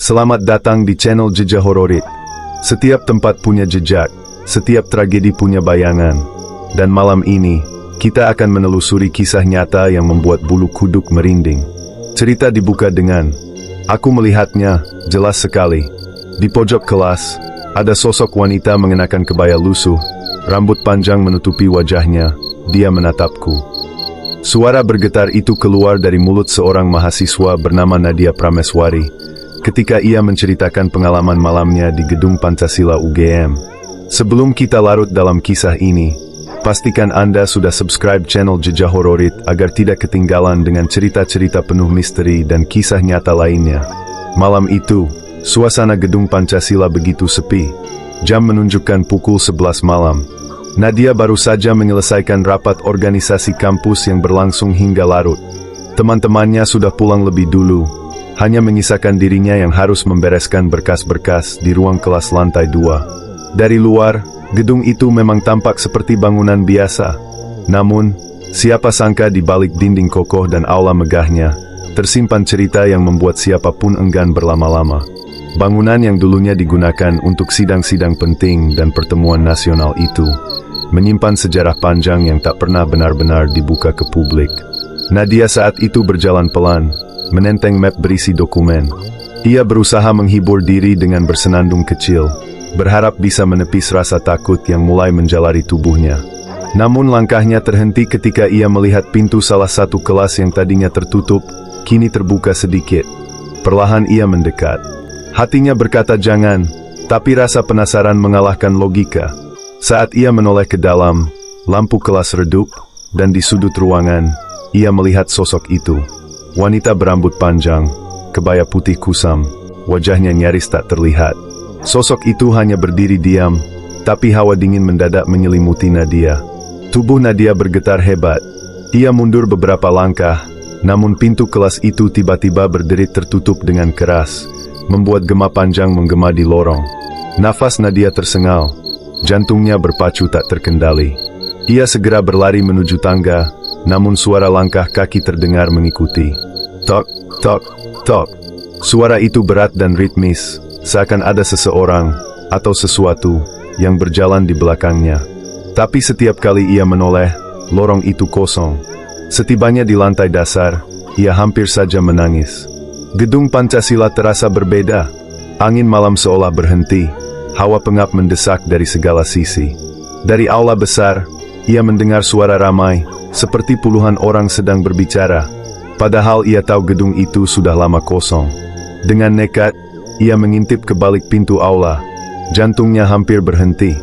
Selamat datang di channel Jejak Hororit. Setiap tempat punya jejak, setiap tragedi punya bayangan. Dan malam ini, kita akan menelusuri kisah nyata yang membuat bulu kuduk merinding. Cerita dibuka dengan, "Aku melihatnya, jelas sekali. Di pojok kelas, ada sosok wanita mengenakan kebaya lusuh, rambut panjang menutupi wajahnya, dia menatapku." Suara bergetar itu keluar dari mulut seorang mahasiswa bernama Nadia Prameswari, ketika ia menceritakan pengalaman malamnya di Gedung Pancasila UGM. Sebelum kita larut dalam kisah ini, pastikan Anda sudah subscribe channel Jejak Hororit agar tidak ketinggalan dengan cerita-cerita penuh misteri dan kisah nyata lainnya. Malam itu, suasana Gedung Pancasila begitu sepi. Jam menunjukkan pukul 11 malam. Nadia baru saja menyelesaikan rapat organisasi kampus yang berlangsung hingga larut. Teman-temannya sudah pulang lebih dulu. Hanya menyisakan dirinya yang harus membereskan berkas-berkas di ruang kelas lantai 2. Dari luar, gedung itu memang tampak seperti bangunan biasa. Namun, siapa sangka di balik dinding kokoh dan aula megahnya, tersimpan cerita yang membuat siapapun enggan berlama-lama. Bangunan yang dulunya digunakan untuk sidang-sidang penting dan pertemuan nasional itu, menyimpan sejarah panjang yang tak pernah benar-benar dibuka ke publik. Nadia saat itu berjalan pelan, menenteng map berisi dokumen. Ia berusaha menghibur diri dengan bersenandung kecil, berharap bisa menepis rasa takut yang mulai menjalari tubuhnya. Namun langkahnya terhenti ketika ia melihat pintu salah satu kelas yang tadinya tertutup, kini terbuka sedikit. Perlahan ia mendekat. Hatinya berkata jangan, tapi rasa penasaran mengalahkan logika. Saat ia menoleh ke dalam, lampu kelas redup, dan di sudut ruangan, ia melihat sosok itu. Wanita berambut panjang, kebaya putih kusam, wajahnya nyaris tak terlihat. Sosok itu hanya berdiri diam, tapi hawa dingin mendadak menyelimuti Nadia. Tubuh Nadia bergetar hebat. Ia mundur beberapa langkah, namun pintu kelas itu tiba-tiba berderit tertutup dengan keras, membuat gema panjang menggema di lorong. Nafas Nadia tersengal, jantungnya berpacu tak terkendali. Ia segera berlari menuju tangga, namun suara langkah kaki terdengar mengikuti. Tok, tok, tok. Suara itu berat dan ritmis, seakan ada seseorang atau sesuatu yang berjalan di belakangnya. Tapi setiap kali ia menoleh, lorong itu kosong. Setibanya di lantai dasar, ia hampir saja menangis. Gedung Pancasila terasa berbeda. Angin malam seolah berhenti, hawa pengap mendesak dari segala sisi. Dari aula besar, ia mendengar suara ramai, seperti puluhan orang sedang berbicara. Padahal ia tahu gedung itu sudah lama kosong. Dengan nekat, ia mengintip ke balik pintu aula. Jantungnya hampir berhenti.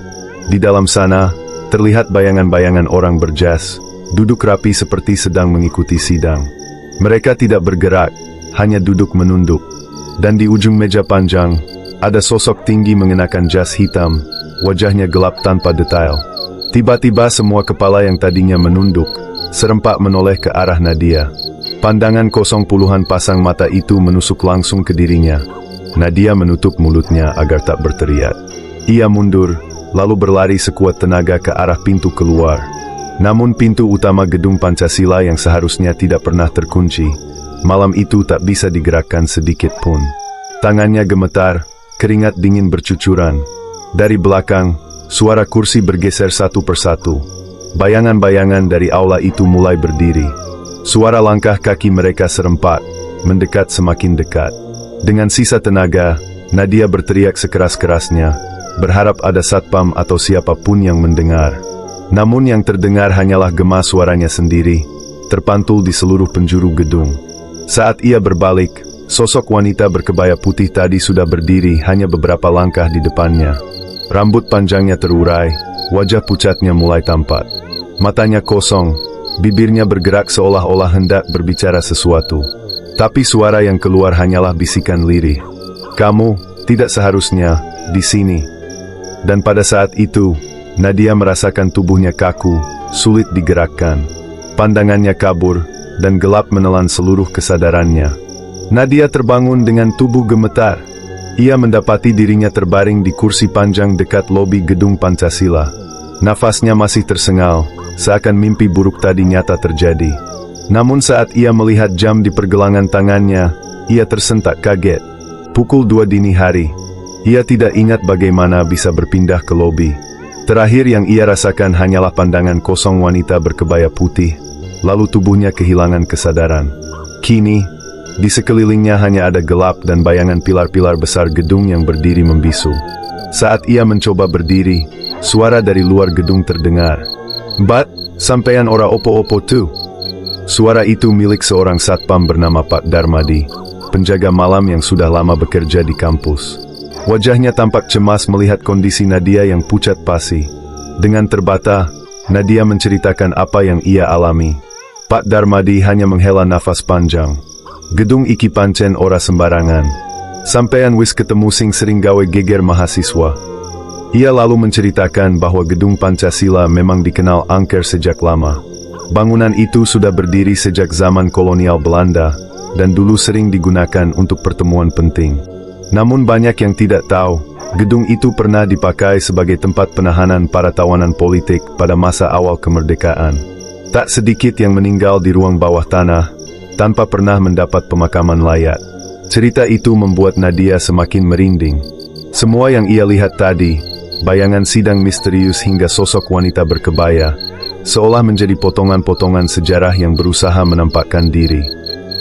Di dalam sana, terlihat bayangan-bayangan orang berjas, duduk rapi seperti sedang mengikuti sidang. Mereka tidak bergerak, hanya duduk menunduk. Dan di ujung meja panjang, ada sosok tinggi mengenakan jas hitam, wajahnya gelap tanpa detail. Tiba-tiba semua kepala yang tadinya menunduk, serempak menoleh ke arah Nadia. Pandangan kosong puluhan pasang mata itu menusuk langsung ke dirinya. Nadia menutup mulutnya agar tak berteriak. Ia mundur, lalu berlari sekuat tenaga ke arah pintu keluar. Namun pintu utama Gedung Pancasila yang seharusnya tidak pernah terkunci, malam itu tak bisa digerakkan sedikit pun. Tangannya gemetar, keringat dingin bercucuran. Dari belakang, suara kursi bergeser satu persatu. Bayangan-bayangan dari aula itu mulai berdiri. Suara langkah kaki mereka serempak, mendekat semakin dekat. Dengan sisa tenaga, Nadia berteriak sekeras-kerasnya, berharap ada satpam atau siapapun yang mendengar. Namun yang terdengar hanyalah gema suaranya sendiri, terpantul di seluruh penjuru gedung. Saat ia berbalik, sosok wanita berkebaya putih tadi sudah berdiri hanya beberapa langkah di depannya. Rambut panjangnya terurai, wajah pucatnya mulai tampak. Matanya kosong, bibirnya bergerak seolah-olah hendak berbicara sesuatu. Tapi suara yang keluar hanyalah bisikan lirih. "Kamu tidak seharusnya di sini." Dan pada saat itu, Nadia merasakan tubuhnya kaku, sulit digerakkan. Pandangannya kabur, dan gelap menelan seluruh kesadarannya. Nadia terbangun dengan tubuh gemetar. Ia mendapati dirinya terbaring di kursi panjang dekat lobi Gedung Pancasila. Nafasnya masih tersengal, seakan mimpi buruk tadi nyata terjadi. Namun saat ia melihat jam di pergelangan tangannya, ia tersentak kaget. Pukul 2 dini hari. Ia tidak ingat bagaimana bisa berpindah ke lobi. Terakhir yang ia rasakan hanyalah pandangan kosong wanita berkebaya putih, lalu tubuhnya kehilangan kesadaran. Kini, di sekelilingnya hanya ada gelap dan bayangan pilar-pilar besar gedung yang berdiri membisu. Saat ia mencoba berdiri, suara dari luar gedung terdengar. "Mbak, sampean ora opo-opo tu?" Suara itu milik seorang satpam bernama Pak Darmadi, penjaga malam yang sudah lama bekerja di kampus. Wajahnya tampak cemas melihat kondisi Nadia yang pucat pasi. Dengan terbata, Nadia menceritakan apa yang ia alami. Pak Darmadi hanya menghela nafas panjang. "Gedung iki pancen ora sembarangan. Sampean wis ketemu sing sering gawe geger mahasiswa." Ia lalu menceritakan bahwa gedung Pancasila memang dikenal angker sejak lama. Bangunan itu sudah berdiri sejak zaman kolonial Belanda, dan dulu sering digunakan untuk pertemuan penting. Namun banyak yang tidak tahu, gedung itu pernah dipakai sebagai tempat penahanan para tawanan politik pada masa awal kemerdekaan. Tak sedikit yang meninggal di ruang bawah tanah, tanpa pernah mendapat pemakaman layak. Cerita itu membuat Nadia semakin merinding. Semua yang ia lihat tadi, bayangan sidang misterius hingga sosok wanita berkebaya, seolah menjadi potongan-potongan sejarah yang berusaha menampakkan diri.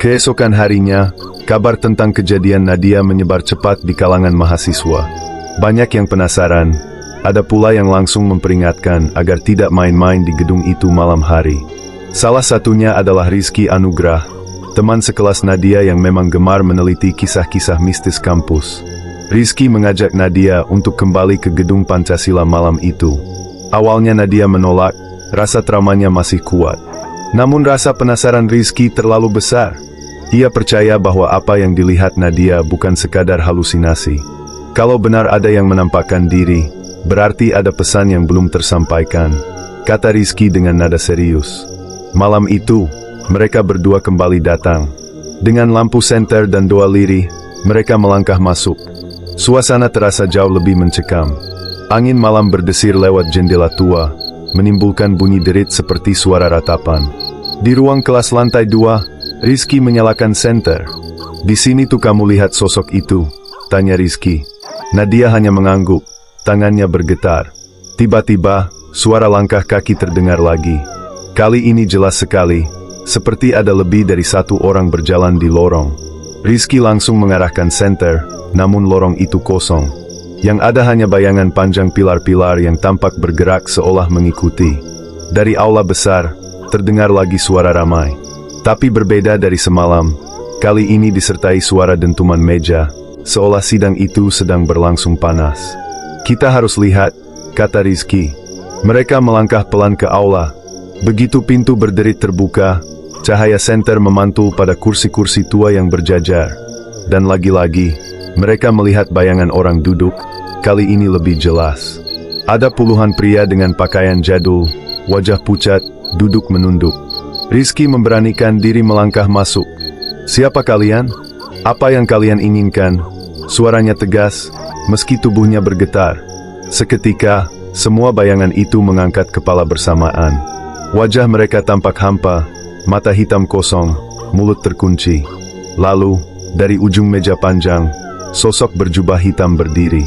Keesokan harinya, kabar tentang kejadian Nadia menyebar cepat di kalangan mahasiswa. Banyak yang penasaran, ada pula yang langsung memperingatkan agar tidak main-main di gedung itu malam hari. Salah satunya adalah Rizky Anugrah, teman sekelas Nadia yang memang gemar meneliti kisah-kisah mistis kampus. Rizky mengajak Nadia untuk kembali ke gedung Pancasila malam itu. Awalnya Nadia menolak, rasa traumanya masih kuat. Namun rasa penasaran Rizky terlalu besar. Ia percaya bahwa apa yang dilihat Nadia bukan sekadar halusinasi. Kalau benar ada yang menampakkan diri, berarti ada pesan yang belum tersampaikan, kata Rizky dengan nada serius. Malam itu, mereka berdua kembali datang. Dengan lampu senter dan doa lirih, mereka melangkah masuk. Suasana terasa jauh lebih mencekam. Angin malam berdesir lewat jendela tua, menimbulkan bunyi derit seperti suara ratapan. Di ruang kelas lantai 2, Rizky menyalakan senter. "Di sini tuh kamu lihat sosok itu?" tanya Rizky. Nadia hanya mengangguk, tangannya bergetar. Tiba-tiba, suara langkah kaki terdengar lagi. Kali ini jelas sekali, seperti ada lebih dari satu orang berjalan di lorong. Rizky langsung mengarahkan senter, namun lorong itu kosong. Yang ada hanya bayangan panjang pilar-pilar yang tampak bergerak seolah mengikuti. Dari aula besar, terdengar lagi suara ramai. Tapi berbeda dari semalam, kali ini disertai suara dentuman meja, seolah sidang itu sedang berlangsung panas. "Kita harus lihat," kata Rizky. Mereka melangkah pelan ke aula. Begitu pintu berderit terbuka, cahaya senter memantul pada kursi-kursi tua yang berjajar. Dan lagi-lagi, mereka melihat bayangan orang duduk, kali ini lebih jelas. Ada puluhan pria dengan pakaian jadul, wajah pucat, duduk menunduk. Rizky memberanikan diri melangkah masuk. "Siapa kalian? Apa yang kalian inginkan?" Suaranya tegas, meski tubuhnya bergetar. Seketika, semua bayangan itu mengangkat kepala bersamaan. Wajah mereka tampak hampa, mata hitam kosong, mulut terkunci. Lalu, dari ujung meja panjang, sosok berjubah hitam berdiri.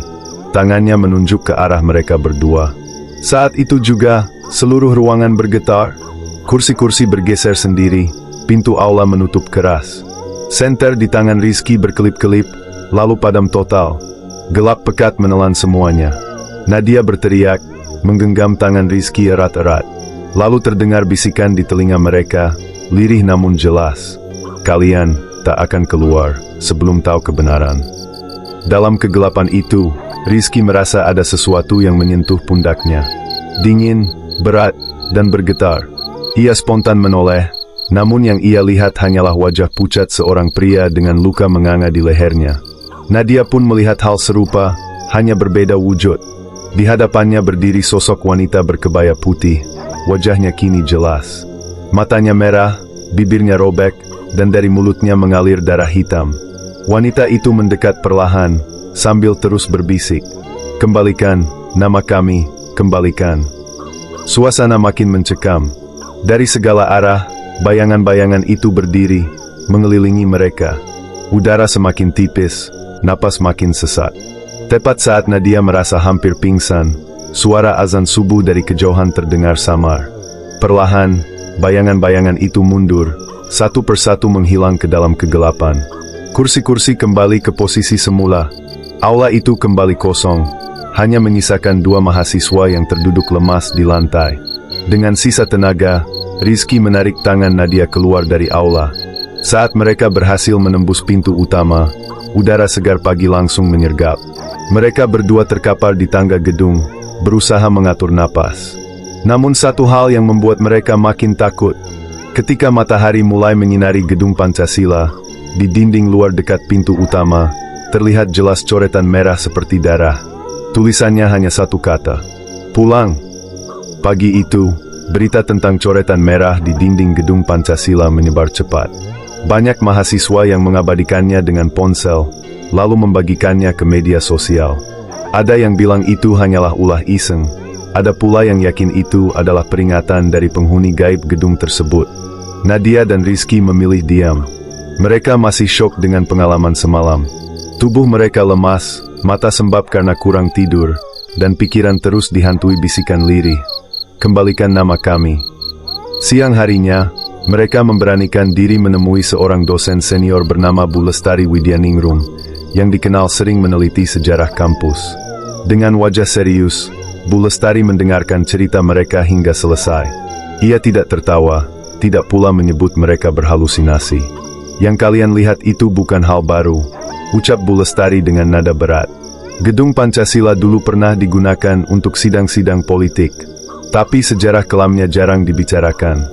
Tangannya menunjuk ke arah mereka berdua. Saat itu juga, seluruh ruangan bergetar. Kursi-kursi bergeser sendiri, pintu aula menutup keras. Senter di tangan Rizky berkelip-kelip, lalu padam total. Gelap pekat menelan semuanya. Nadia berteriak, menggenggam tangan Rizky erat-erat. Lalu terdengar bisikan di telinga mereka, lirih namun jelas. "Kalian tak akan keluar sebelum tahu kebenaran." Dalam kegelapan itu, Rizky merasa ada sesuatu yang menyentuh pundaknya. Dingin, berat, dan bergetar. Ia spontan menoleh, namun yang ia lihat hanyalah wajah pucat seorang pria dengan luka menganga di lehernya. Nadia pun melihat hal serupa, hanya berbeda wujud. Di hadapannya berdiri sosok wanita berkebaya putih, wajahnya kini jelas. Matanya merah, bibirnya robek, dan dari mulutnya mengalir darah hitam. Wanita itu mendekat perlahan, sambil terus berbisik, "Kembalikan, nama kami, kembalikan." Suasana makin mencekam. Dari segala arah, bayangan-bayangan itu berdiri, mengelilingi mereka. Udara semakin tipis, napas makin sesak. Tepat saat Nadia merasa hampir pingsan, suara azan subuh dari kejauhan terdengar samar. Perlahan, bayangan-bayangan itu mundur, satu persatu menghilang ke dalam kegelapan. Kursi-kursi kembali ke posisi semula. Aula itu kembali kosong, hanya menyisakan dua mahasiswa yang terduduk lemas di lantai. Dengan sisa tenaga, Rizky menarik tangan Nadia keluar dari aula. Saat mereka berhasil menembus pintu utama, udara segar pagi langsung menyergap. Mereka berdua terkapar di tangga gedung, berusaha mengatur napas. Namun satu hal yang membuat mereka makin takut. Ketika matahari mulai menyinari gedung Pancasila, di dinding luar dekat pintu utama, terlihat jelas coretan merah seperti darah. Tulisannya hanya satu kata, "Pulang." Pagi itu, berita tentang coretan merah di dinding gedung Pancasila menyebar cepat. Banyak mahasiswa yang mengabadikannya dengan ponsel, lalu membagikannya ke media sosial. Ada yang bilang itu hanyalah ulah iseng, ada pula yang yakin itu adalah peringatan dari penghuni gaib gedung tersebut. Nadia dan Rizky memilih diam. Mereka masih syok dengan pengalaman semalam. Tubuh mereka lemas, mata sembab karena kurang tidur, dan pikiran terus dihantui bisikan lirih. "Kembalikan nama kami." Siang harinya, mereka memberanikan diri menemui seorang dosen senior bernama Bu Lestari Widyaningrum, yang dikenal sering meneliti sejarah kampus. Dengan wajah serius, Bu Lestari mendengarkan cerita mereka hingga selesai. Ia tidak tertawa, tidak pula menyebut mereka berhalusinasi. "Yang kalian lihat itu bukan hal baru," ucap Bu Lestari dengan nada berat. "Gedung Pancasila dulu pernah digunakan untuk sidang-sidang politik, tapi sejarah kelamnya jarang dibicarakan.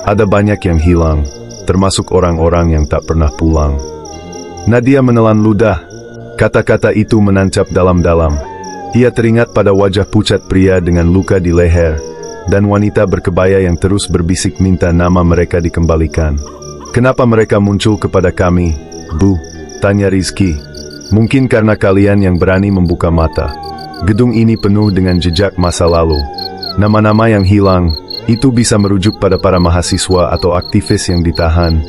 Ada banyak yang hilang, termasuk orang-orang yang tak pernah pulang." Nadia menelan ludah. Kata-kata itu menancap dalam-dalam. Ia teringat pada wajah pucat pria dengan luka di leher, dan wanita berkebaya yang terus berbisik minta nama mereka dikembalikan. "Kenapa mereka muncul kepada kami, Bu?" tanya Rizky. "Mungkin karena kalian yang berani membuka mata. Gedung ini penuh dengan jejak masa lalu. Nama-nama yang hilang, itu bisa merujuk pada para mahasiswa atau aktivis yang ditahan,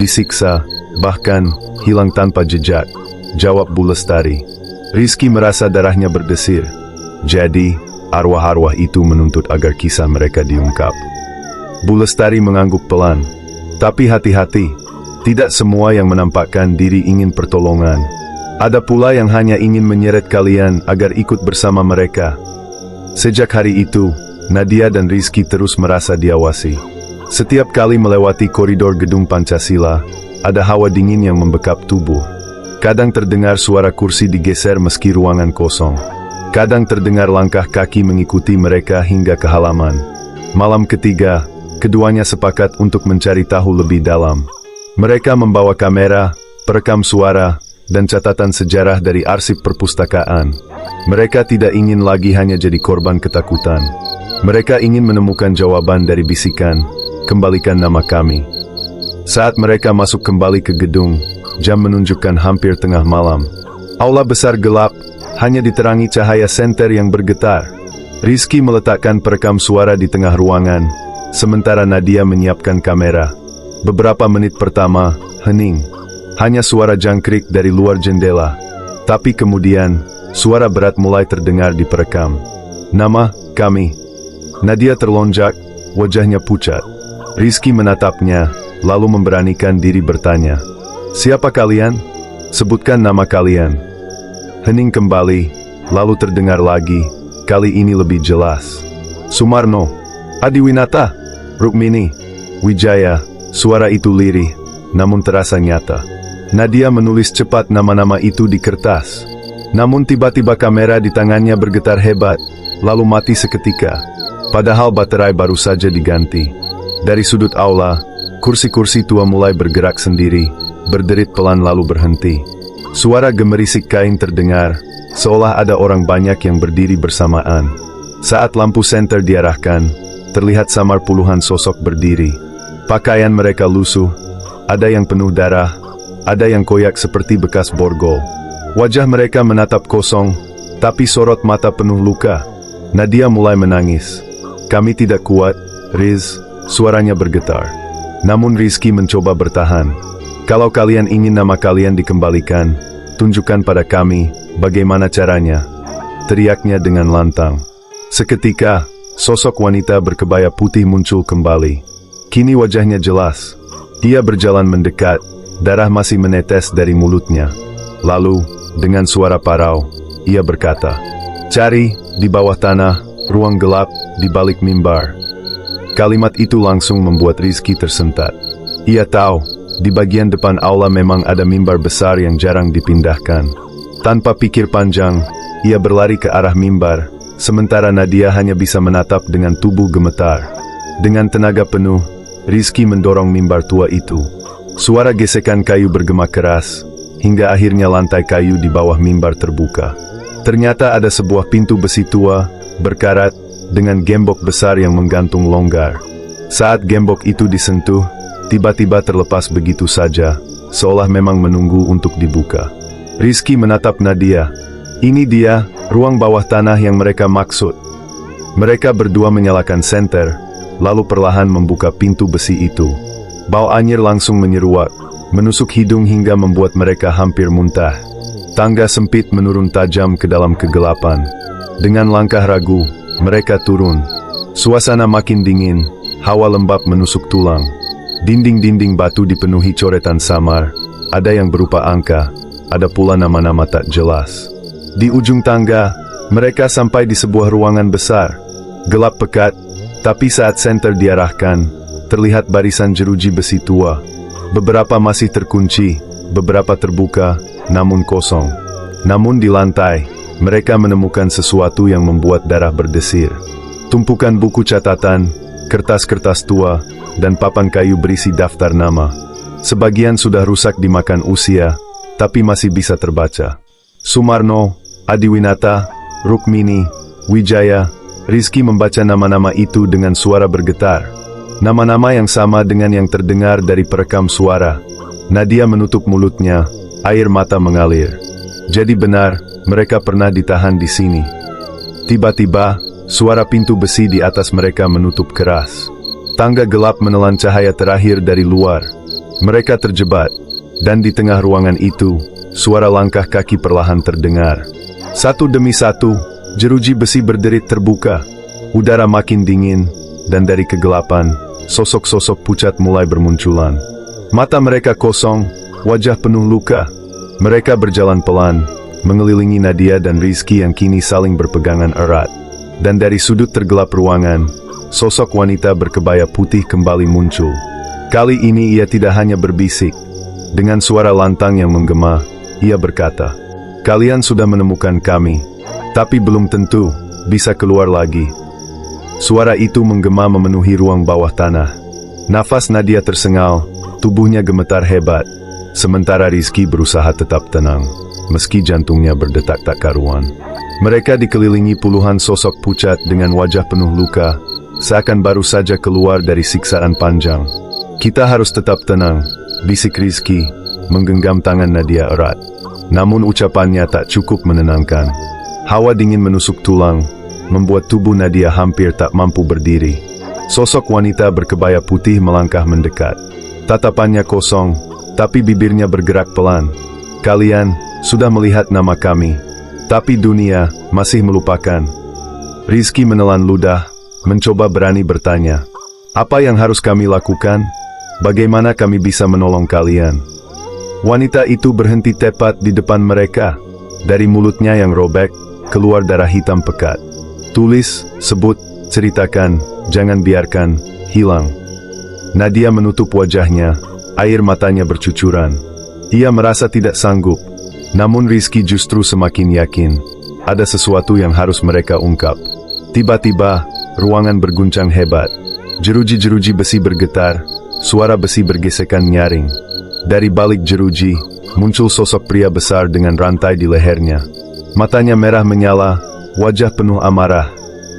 disiksa, bahkan hilang tanpa jejak," jawab Bu Lestari. Rizky merasa darahnya berdesir. Jadi, arwah-arwah itu menuntut agar kisah mereka diungkap. Bu Lestari mengangguk pelan. "Tapi hati-hati, tidak semua yang menampakkan diri ingin pertolongan. Ada pula yang hanya ingin menyeret kalian agar ikut bersama mereka." Sejak hari itu, Nadia dan Rizky terus merasa diawasi. Setiap kali melewati koridor gedung Pancasila, ada hawa dingin yang membekap tubuh. Kadang terdengar suara kursi digeser meski ruangan kosong. Kadang terdengar langkah kaki mengikuti mereka hingga ke halaman. Malam ketiga, keduanya sepakat untuk mencari tahu lebih dalam. Mereka membawa kamera, perekam suara, dan catatan sejarah dari arsip perpustakaan. Mereka tidak ingin lagi hanya jadi korban ketakutan. Mereka ingin menemukan jawaban dari bisikan, "Kembalikan nama kami." Saat mereka masuk kembali ke gedung, jam menunjukkan hampir tengah malam. Aula besar gelap, hanya diterangi cahaya senter yang bergetar. Rizky meletakkan perekam suara di tengah ruangan, sementara Nadia menyiapkan kamera. Beberapa menit pertama, hening. Hanya suara jangkrik dari luar jendela. Tapi kemudian, suara berat mulai terdengar di perekam. "Nama kami." Nadia terlonjak, wajahnya pucat. Rizky menatapnya, lalu memberanikan diri bertanya, "Siapa kalian? Sebutkan nama kalian." Hening kembali, lalu terdengar lagi, kali ini lebih jelas. "Sumarno, Adiwinata, Rukmini, Wijaya." Suara itu lirih, namun terasa nyata. Nadia menulis cepat nama-nama itu di kertas. Namun tiba-tiba kamera di tangannya bergetar hebat, lalu mati seketika. Padahal baterai baru saja diganti. Dari sudut aula, kursi-kursi tua mulai bergerak sendiri, berderit pelan lalu berhenti. Suara gemerisik kain terdengar, seolah ada orang banyak yang berdiri bersamaan. Saat lampu senter diarahkan, terlihat samar puluhan sosok berdiri. Pakaian mereka lusuh, ada yang penuh darah, ada yang koyak seperti bekas borgol. Wajah mereka menatap kosong, tapi sorot mata penuh luka. Nadia mulai menangis. "Kami tidak kuat, Riz," suaranya bergetar. Namun Rizky mencoba bertahan. "Kalau kalian ingin nama kalian dikembalikan, tunjukkan pada kami, bagaimana caranya. Teriaknya dengan lantang. Seketika, sosok wanita berkebaya putih muncul kembali. Kini wajahnya jelas. Ia berjalan mendekat, darah masih menetes dari mulutnya. Lalu, dengan suara parau, ia berkata, "Cari, di bawah tanah, ruang gelap, di balik mimbar." Kalimat itu langsung membuat Rizky tersentak. Ia tahu, di bagian depan aula memang ada mimbar besar yang jarang dipindahkan. Tanpa pikir panjang, ia berlari ke arah mimbar, sementara Nadia hanya bisa menatap dengan tubuh gemetar. Dengan tenaga penuh, Rizky mendorong mimbar tua itu. Suara gesekan kayu bergema keras, hingga akhirnya lantai kayu di bawah mimbar terbuka. Ternyata ada sebuah pintu besi tua, berkarat, dengan gembok besar yang menggantung longgar. Saat gembok itu disentuh, tiba-tiba terlepas begitu saja, seolah memang menunggu untuk dibuka. Rizky menatap Nadia. Ini dia, ruang bawah tanah yang mereka maksud. Mereka berdua menyalakan senter, lalu perlahan membuka pintu besi itu. Bau anyir langsung menyeruak, menusuk hidung hingga membuat mereka hampir muntah. Tangga sempit menurun tajam ke dalam kegelapan. Dengan langkah ragu, mereka turun. Suasana makin dingin, hawa lembab menusuk tulang. Dinding-dinding batu dipenuhi coretan samar, ada yang berupa angka, ada pula nama-nama tak jelas. Di ujung tangga, mereka sampai di sebuah ruangan besar. Gelap pekat, tapi saat senter diarahkan, terlihat barisan jeruji besi tua. Beberapa masih terkunci, beberapa terbuka, namun kosong. Namun di lantai, mereka menemukan sesuatu yang membuat darah berdesir. Tumpukan buku catatan, kertas-kertas tua, dan papan kayu berisi daftar nama. Sebagian sudah rusak dimakan usia, tapi masih bisa terbaca. Sumarno, Adiwinata, Rukmini, Wijaya. Rizky membaca nama-nama itu dengan suara bergetar. Nama-nama yang sama dengan yang terdengar dari perekam suara. Nadia menutup mulutnya, air mata mengalir. Jadi benar, mereka pernah ditahan di sini. Tiba-tiba, suara pintu besi di atas mereka menutup keras. Tangga gelap menelan cahaya terakhir dari luar. Mereka terjebak, dan di tengah ruangan itu, suara langkah kaki perlahan terdengar. Satu demi satu, jeruji besi berderit terbuka. Udara makin dingin, dan dari kegelapan, sosok-sosok pucat mulai bermunculan. Mata mereka kosong, wajah penuh luka. Mereka berjalan pelan, mengelilingi Nadia dan Rizky yang kini saling berpegangan erat. Dan dari sudut tergelap ruangan, sosok wanita berkebaya putih kembali muncul. Kali ini ia tidak hanya berbisik. Dengan suara lantang yang menggema, ia berkata, "Kalian sudah menemukan kami, tapi belum tentu bisa keluar lagi." Suara itu menggema memenuhi ruang bawah tanah. Nafas Nadia tersengal, tubuhnya gemetar hebat. Sementara Rizky berusaha tetap tenang, meski jantungnya berdetak tak karuan. Mereka dikelilingi puluhan sosok pucat dengan wajah penuh luka, seakan baru saja keluar dari siksaan panjang. "Kita harus tetap tenang," bisik Rizky, menggenggam tangan Nadia erat. Namun ucapannya tak cukup menenangkan. Hawa dingin menusuk tulang, membuat tubuh Nadia hampir tak mampu berdiri. Sosok wanita berkebaya putih melangkah mendekat. Tatapannya kosong, tapi bibirnya bergerak pelan. "Kalian sudah melihat nama kami, tapi dunia masih melupakan." Rizky menelan ludah, mencoba berani bertanya, "Apa yang harus kami lakukan? Bagaimana kami bisa menolong kalian?" Wanita itu berhenti tepat di depan mereka. Dari mulutnya yang robek, keluar darah hitam pekat. "Tulis, sebut, ceritakan, jangan biarkan hilang." Nadia menutup wajahnya, air matanya bercucuran. Ia merasa tidak sanggup. Namun Rizky justru semakin yakin, ada sesuatu yang harus mereka ungkap. Tiba-tiba, ruangan berguncang hebat. Jeruji-jeruji besi bergetar, suara besi bergesekan nyaring. Dari balik jeruji, muncul sosok pria besar dengan rantai di lehernya. Matanya merah menyala, wajah penuh amarah.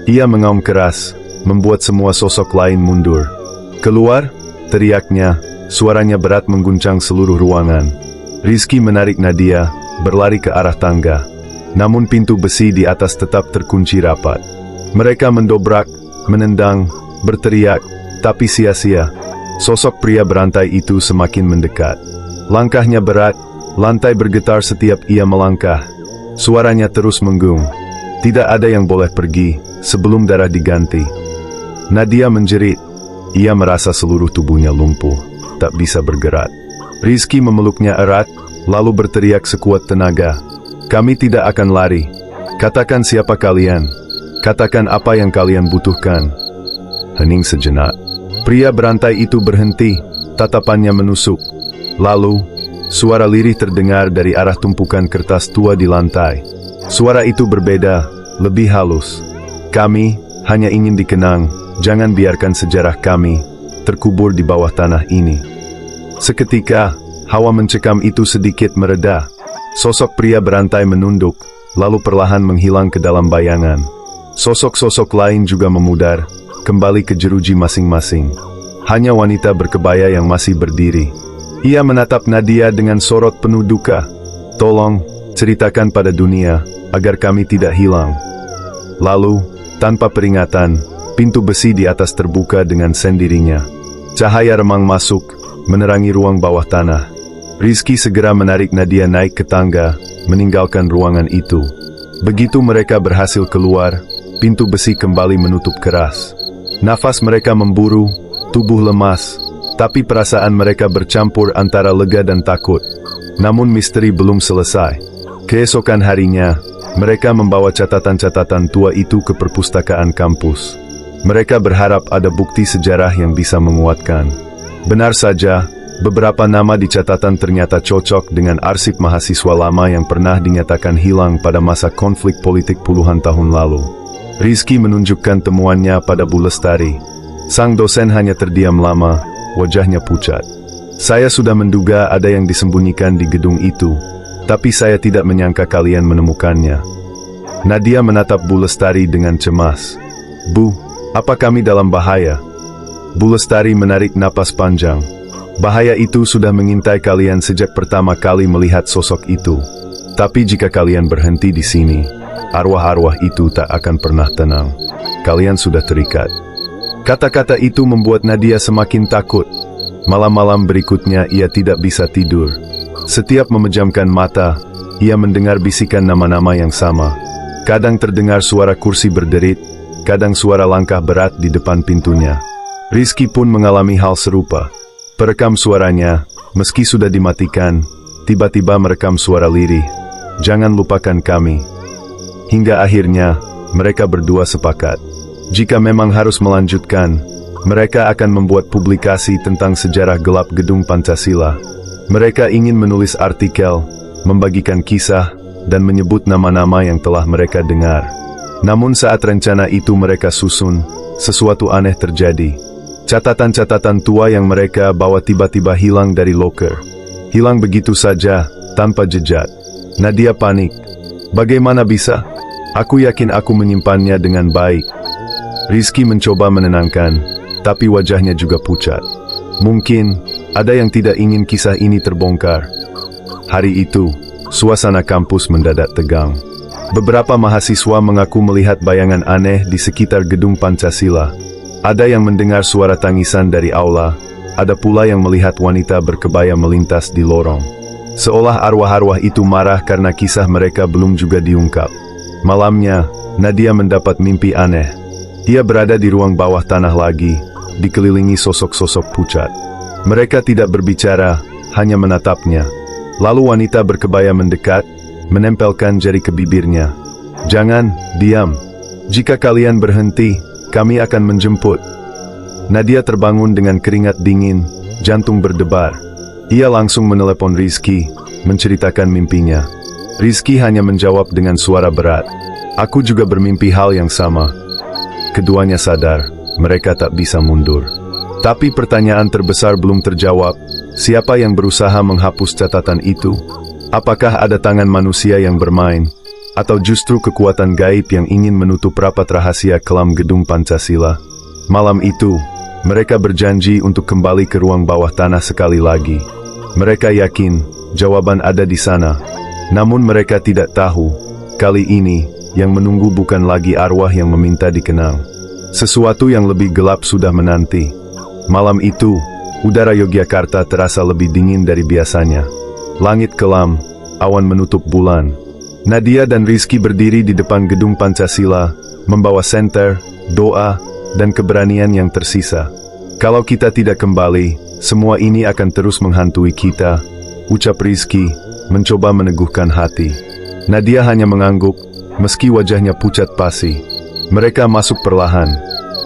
Ia mengaum keras, membuat semua sosok lain mundur. "Keluar!" teriaknya, suaranya berat mengguncang seluruh ruangan. Rizky menarik Nadia, berlari ke arah tangga. Namun pintu besi di atas tetap terkunci rapat. Mereka mendobrak, menendang, berteriak, tapi sia-sia. Sosok pria berantai itu semakin mendekat. Langkahnya berat, Lantai bergetar setiap ia melangkah. Suaranya terus menggung. Tidak ada yang boleh pergi sebelum darah diganti. Nadia menjerit. Ia merasa seluruh tubuhnya lumpuh, tak bisa bergerak. Rizky memeluknya erat, lalu berteriak sekuat tenaga. Kami tidak akan lari. Katakan siapa kalian. Katakan apa yang kalian butuhkan. Hening sejenak. Pria berantai itu berhenti, tatapannya menusuk. Lalu, suara lirih terdengar dari arah tumpukan kertas tua di lantai. Suara itu berbeda, lebih halus. Kami hanya ingin dikenang, jangan biarkan sejarah kami terkubur di bawah tanah ini. Seketika, hawa mencekam itu sedikit mereda. Sosok pria berantai menunduk, lalu perlahan menghilang ke dalam bayangan. Sosok-sosok lain juga memudar, kembali ke jeruji masing-masing. Hanya wanita berkebaya yang masih berdiri. Ia menatap Nadia dengan sorot penuh duka. Tolong, ceritakan pada dunia, agar kami tidak hilang. Lalu, tanpa peringatan, pintu besi di atas terbuka dengan sendirinya. Cahaya remang masuk, menerangi ruang bawah tanah. Rizky segera menarik Nadia naik ke tangga, meninggalkan ruangan itu. Begitu mereka berhasil keluar, pintu besi kembali menutup keras. Nafas mereka memburu, tubuh lemas, tapi perasaan mereka bercampur antara lega dan takut. Namun misteri belum selesai. Keesokan harinya, mereka membawa catatan-catatan tua itu ke perpustakaan kampus. Mereka berharap ada bukti sejarah yang bisa menguatkan. Benar saja, beberapa nama di catatan ternyata cocok dengan arsip mahasiswa lama yang pernah dinyatakan hilang pada masa konflik politik puluhan tahun lalu. Rizky menunjukkan temuannya pada Bu Lestari. Sang dosen hanya terdiam lama, wajahnya pucat. Saya sudah menduga ada yang disembunyikan di gedung itu, tapi saya tidak menyangka kalian menemukannya. Nadia menatap Bu Lestari dengan cemas. Bu, apa kami dalam bahaya? Bu Lestari menarik napas panjang. Bahaya itu sudah mengintai kalian sejak pertama kali melihat sosok itu. Tapi jika kalian berhenti di sini, arwah-arwah itu tak akan pernah tenang. Kalian sudah terikat. Kata-kata itu membuat Nadia semakin takut. Malam-malam berikutnya ia tidak bisa tidur. Setiap memejamkan mata, ia mendengar bisikan nama-nama yang sama. Kadang terdengar suara kursi berderit, kadang suara langkah berat di depan pintunya. Rizky pun mengalami hal serupa. Perekam suaranya, meski sudah dimatikan, tiba-tiba merekam suara lirih. Jangan lupakan kami. Hingga akhirnya, mereka berdua sepakat. Jika memang harus melanjutkan, mereka akan membuat publikasi tentang sejarah gelap gedung Pancasila. Mereka ingin menulis artikel, membagikan kisah, dan menyebut nama-nama yang telah mereka dengar. Namun saat rencana itu mereka susun, sesuatu aneh terjadi. Catatan-catatan tua yang mereka bawa tiba-tiba hilang dari loker. Hilang begitu saja, tanpa jejak. Nadia panik. Bagaimana bisa? Aku yakin aku menyimpannya dengan baik. Rizky mencoba menenangkan, tapi wajahnya juga pucat. Mungkin, ada yang tidak ingin kisah ini terbongkar. Hari itu, suasana kampus mendadak tegang. Beberapa mahasiswa mengaku melihat bayangan aneh di sekitar gedung Pancasila. Ada yang mendengar suara tangisan dari aula, ada pula yang melihat wanita berkebaya melintas di lorong. Seolah arwah-arwah itu marah karena kisah mereka belum juga diungkap. Malamnya, Nadia mendapat mimpi aneh. Ia berada di ruang bawah tanah lagi, dikelilingi sosok-sosok pucat. Mereka tidak berbicara, hanya menatapnya. Lalu wanita berkebaya mendekat, menempelkan jari ke bibirnya. Jangan, diam. Jika kalian berhenti, kami akan menjemput. Nadia terbangun dengan keringat dingin, jantung berdebar. Ia langsung menelepon Rizky, menceritakan mimpinya. Rizky hanya menjawab dengan suara berat. Aku juga bermimpi hal yang sama. Keduanya sadar, mereka tak bisa mundur. Tapi pertanyaan terbesar belum terjawab. Siapa yang berusaha menghapus catatan itu? Apakah ada tangan manusia yang bermain? Atau justru kekuatan gaib yang ingin menutup rapat rahasia kelam gedung Pancasila? Malam itu, mereka berjanji untuk kembali ke ruang bawah tanah sekali lagi. Mereka yakin, jawaban ada di sana. Namun mereka tidak tahu, kali ini, yang menunggu bukan lagi arwah yang meminta dikenang. Sesuatu yang lebih gelap sudah menanti. Malam itu, udara Yogyakarta terasa lebih dingin dari biasanya. Langit kelam, awan menutup bulan. Nadia dan Rizky berdiri di depan gedung Pancasila, membawa senter, doa, dan keberanian yang tersisa. Kalau kita tidak kembali, semua ini akan terus menghantui kita, ucap Rizky, mencoba meneguhkan hati. Nadia hanya mengangguk, meski wajahnya pucat pasi. Mereka masuk perlahan.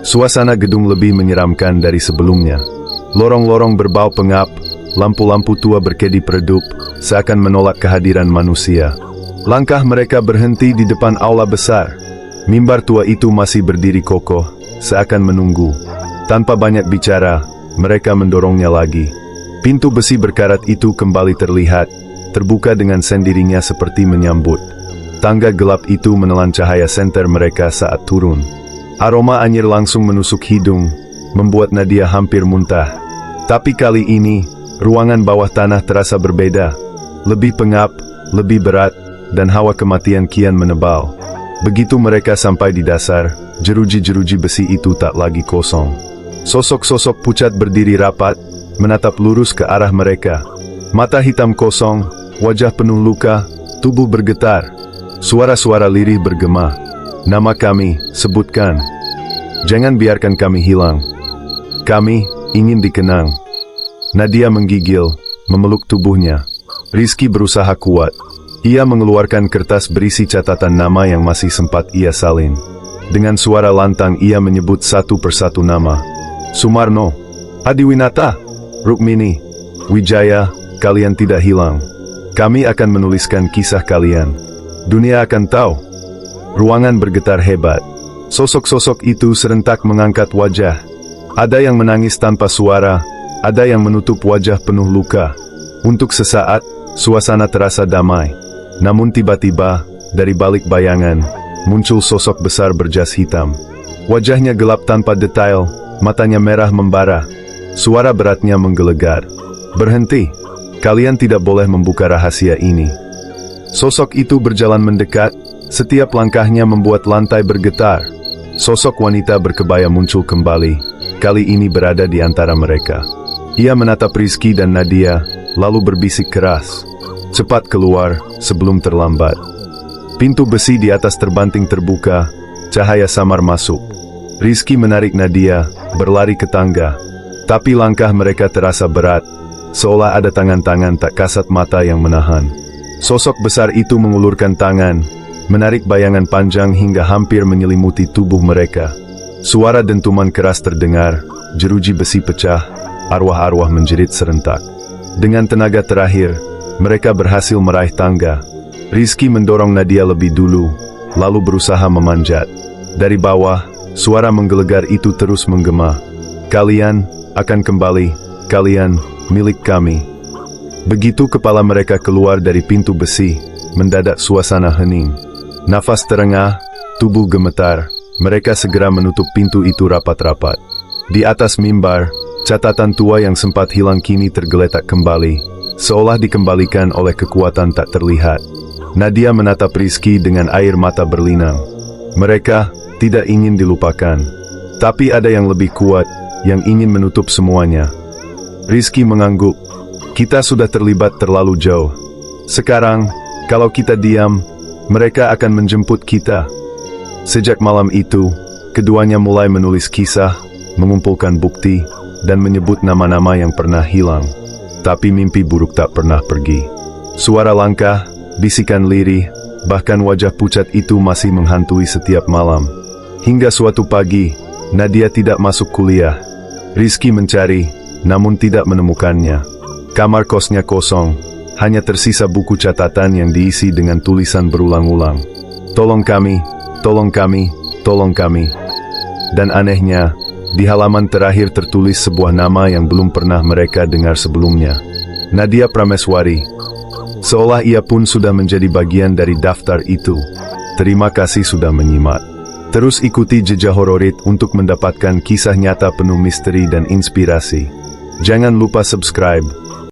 Suasana gedung lebih menyeramkan dari sebelumnya. Lorong-lorong berbau pengap, lampu-lampu tua berkedip redup, seakan menolak kehadiran manusia. Langkah mereka berhenti di depan aula besar. Mimbar tua itu masih berdiri kokoh, seakan menunggu. Tanpa banyak bicara, mereka mendorongnya lagi. Pintu besi berkarat itu kembali terlihat, terbuka dengan sendirinya seperti menyambut. Tangga gelap itu menelan cahaya senter mereka saat turun. Aroma anyir langsung menusuk hidung, membuat Nadia hampir muntah. Tapi kali ini, ruangan bawah tanah terasa berbeda. Lebih pengap, lebih berat, dan hawa kematian kian menebal. Begitu mereka sampai di dasar, jeruji-jeruji besi itu tak lagi kosong. Sosok-sosok pucat berdiri rapat, menatap lurus ke arah mereka. Mata hitam kosong, wajah penuh luka, tubuh bergetar. Suara-suara lirih bergema. Nama kami, sebutkan. Jangan biarkan kami hilang. Kami ingin dikenang. Nadia menggigil, memeluk tubuhnya. Rizky berusaha kuat. Ia mengeluarkan kertas berisi catatan nama yang masih sempat ia salin. Dengan suara lantang ia menyebut satu persatu nama. Sumarno, Adiwinata, Rukmini, Wijaya, kalian tidak hilang. Kami akan menuliskan kisah kalian. Dunia akan tahu. Ruangan bergetar hebat. Sosok-sosok itu serentak mengangkat wajah. Ada yang menangis tanpa suara, ada yang menutup wajah penuh luka. Untuk sesaat, suasana terasa damai. Namun tiba-tiba, dari balik bayangan, muncul sosok besar berjas hitam. Wajahnya gelap tanpa detail, matanya merah membara. Suara beratnya menggelegar. Berhenti, kalian tidak boleh membuka rahasia ini. Sosok itu berjalan mendekat, setiap langkahnya membuat lantai bergetar. Sosok wanita berkebaya muncul kembali, kali ini berada di antara mereka. Ia menatap Rizky dan Nadia, lalu berbisik keras. Cepat keluar, sebelum terlambat. Pintu besi di atas terbanting terbuka, cahaya samar masuk. Rizky menarik Nadia, berlari ke tangga. Tapi langkah mereka terasa berat, seolah ada tangan-tangan tak kasat mata yang menahan. Sosok besar itu mengulurkan tangan, menarik bayangan panjang hingga hampir menyelimuti tubuh mereka. Suara dentuman keras terdengar, jeruji besi pecah, arwah-arwah menjerit serentak. Dengan tenaga terakhir, mereka berhasil meraih tangga. Rizky mendorong Nadia lebih dulu, lalu berusaha memanjat. Dari bawah, suara menggelegar itu terus menggema. Kalian akan kembali, kalian milik kami. Begitu kepala mereka keluar dari pintu besi, mendadak suasana hening. Nafas terengah, tubuh gemetar. Mereka segera menutup pintu itu rapat-rapat. Di atas mimbar, catatan tua yang sempat hilang kini tergeletak kembali, seolah dikembalikan oleh kekuatan tak terlihat. Nadia menatap Rizky dengan air mata berlinang. Mereka tidak ingin dilupakan. Tapi ada yang lebih kuat, yang ingin menutup semuanya. Rizky mengangguk. Kita sudah terlibat terlalu jauh. Sekarang, kalau kita diam, mereka akan menjemput kita. Sejak malam itu, keduanya mulai menulis kisah, mengumpulkan bukti, dan menyebut nama-nama yang pernah hilang. Tapi mimpi buruk tak pernah pergi. Suara langkah, bisikan lirih, bahkan wajah pucat itu masih menghantui setiap malam. Hingga suatu pagi, Nadia tidak masuk kuliah. Rizky mencari, namun tidak menemukannya. Kamar kosnya kosong, hanya tersisa buku catatan yang diisi dengan tulisan berulang-ulang. Tolong kami, tolong kami, tolong kami. Dan anehnya, di halaman terakhir tertulis sebuah nama yang belum pernah mereka dengar sebelumnya. Nadia Prameswari. Seolah ia pun sudah menjadi bagian dari daftar itu. Terima kasih sudah menyimak. Terus ikuti Jejak Hororit untuk mendapatkan kisah nyata penuh misteri dan inspirasi. Jangan lupa subscribe,